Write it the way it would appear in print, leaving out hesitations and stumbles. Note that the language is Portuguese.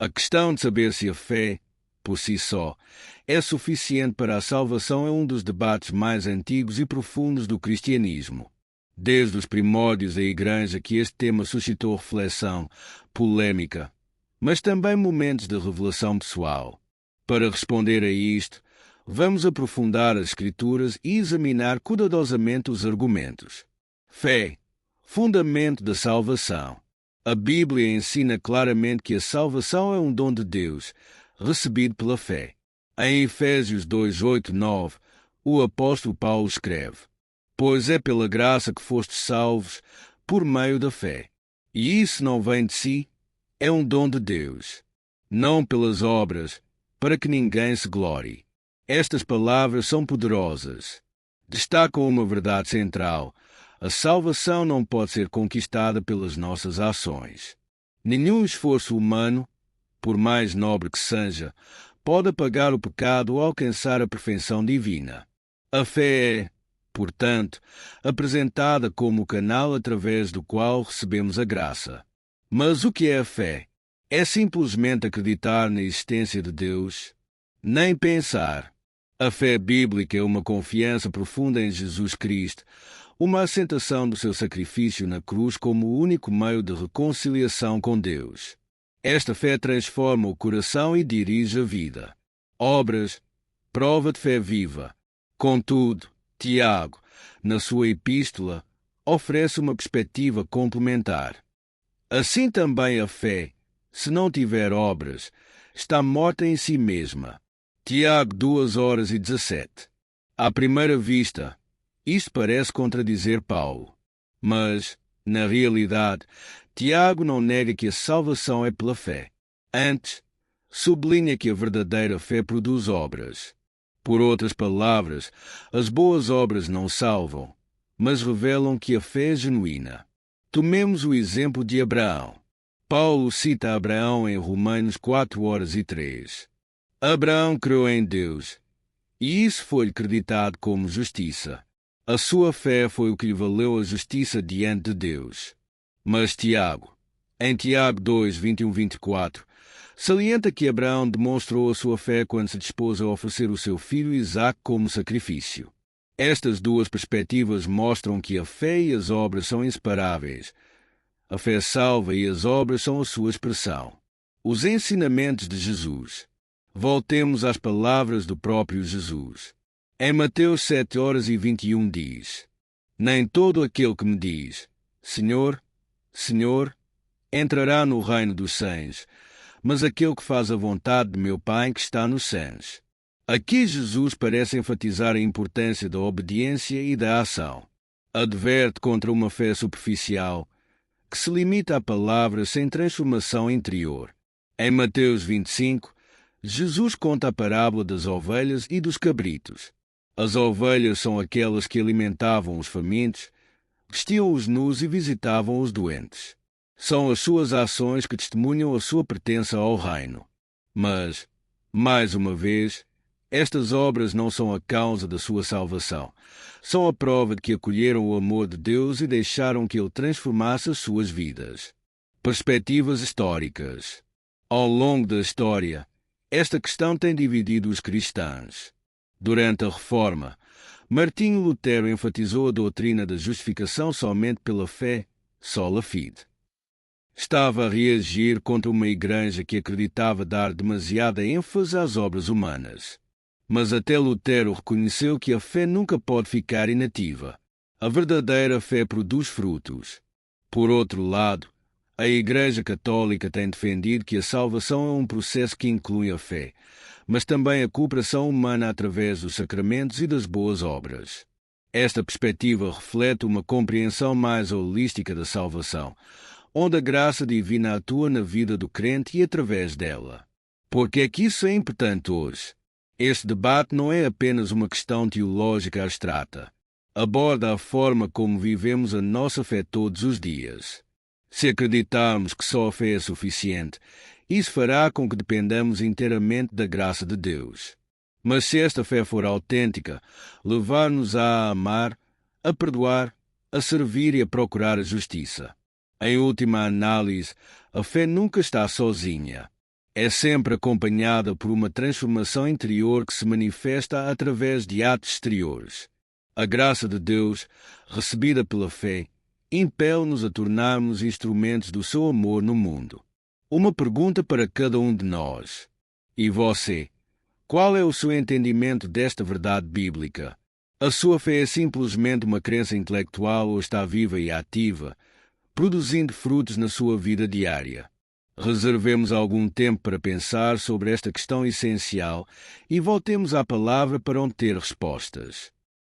A questão de saber se a fé, por si só, é suficiente para a salvação é um dos debates mais antigos e profundos do cristianismo. Desde os primórdios da Igreja que este tema suscitou reflexão, polêmica, mas também momentos de revelação pessoal. Para responder a isto, vamos aprofundar as Escrituras e examinar cuidadosamente os argumentos. Fé, fundamento da salvação. A Bíblia ensina claramente que a salvação é um dom de Deus, recebido pela fé. Em Efésios 2, 8, 9, o apóstolo Paulo escreve: Pois é pela graça que fostes salvos, por meio da fé. E isso não vem de si, é um dom de Deus, não pelas obras, para que ninguém se glorie. Estas palavras são poderosas. Destacam uma verdade central: a salvação não pode ser conquistada pelas nossas ações. Nenhum esforço humano, por mais nobre que seja, pode apagar o pecado ou alcançar a perfeição divina. A fé é, portanto, apresentada como o canal através do qual recebemos a graça. Mas o que é a fé? É simplesmente acreditar na existência de Deus? Nem pensar. A fé bíblica é uma confiança profunda em Jesus Cristo, uma assentação do seu sacrifício na cruz como o único meio de reconciliação com Deus. Esta fé transforma o coração e dirige a vida. Obras, prova de fé viva. Contudo, Tiago, na sua epístola, oferece uma perspectiva complementar. Assim também a fé, se não tiver obras, está morta em si mesma. Tiago 2:17. À primeira vista, isto parece contradizer Paulo. Mas, na realidade, Tiago não nega que a salvação é pela fé. Antes, sublinha que a verdadeira fé produz obras. Por outras palavras, as boas obras não salvam, mas revelam que a fé é genuína. Tomemos o exemplo de Abraão. Paulo cita Abraão em Romanos 4:3. Abraão creu em Deus, e isso foi-lhe creditado como justiça. A sua fé foi o que lhe valeu a justiça diante de Deus. Mas Tiago, em Tiago 2:21-24, salienta que Abraão demonstrou a sua fé quando se dispôs a oferecer o seu filho Isaque como sacrifício. Estas duas perspectivas mostram que a fé e as obras são inseparáveis. A fé salva e as obras são a sua expressão. Os ensinamentos de Jesus. Voltemos às palavras do próprio Jesus. Em Mateus 7:21 diz: Nem todo aquele que me diz, Senhor, Senhor, entrará no reino dos céus, mas aquele que faz a vontade de meu Pai que está nos céus. Aqui Jesus parece enfatizar a importância da obediência e da ação. Adverte contra uma fé superficial, que se limita a palavras sem transformação interior. Em Mateus 25, Jesus conta a parábola das ovelhas e dos cabritos. As ovelhas são aquelas que alimentavam os famintos, vestiam os nus e visitavam os doentes. São as suas ações que testemunham a sua pertença ao reino. Mas, mais uma vez, estas obras não são a causa da sua salvação. São a prova de que acolheram o amor de Deus e deixaram que Ele transformasse as suas vidas. Perspectivas históricas. Ao longo da história, esta questão tem dividido os cristãos. Durante a Reforma, Martinho Lutero enfatizou a doutrina da justificação somente pela fé, sola fide. Estava a reagir contra uma igreja que acreditava dar demasiada ênfase às obras humanas. Mas até Lutero reconheceu que a fé nunca pode ficar inativa. A verdadeira fé produz frutos. Por outro lado, a Igreja Católica tem defendido que a salvação é um processo que inclui a fé, mas também a cooperação humana através dos sacramentos e das boas obras. Esta perspectiva reflete uma compreensão mais holística da salvação, onde a graça divina atua na vida do crente e através dela. Por que é que isso é importante hoje? Este debate não é apenas uma questão teológica abstrata. Aborda a forma como vivemos a nossa fé todos os dias. Se acreditarmos que só a fé é suficiente, isso fará com que dependamos inteiramente da graça de Deus. Mas se esta fé for autêntica, levar-nos a amar, a perdoar, a servir e a procurar a justiça. Em última análise, a fé nunca está sozinha. É sempre acompanhada por uma transformação interior que se manifesta através de atos exteriores. A graça de Deus, recebida pela fé, impele-nos a tornarmos instrumentos do seu amor no mundo. Uma pergunta para cada um de nós. E você? Qual é o seu entendimento desta verdade bíblica? A sua fé é simplesmente uma crença intelectual ou está viva e ativa, produzindo frutos na sua vida diária? Reservemos algum tempo para pensar sobre esta questão essencial e voltemos à palavra para obter respostas.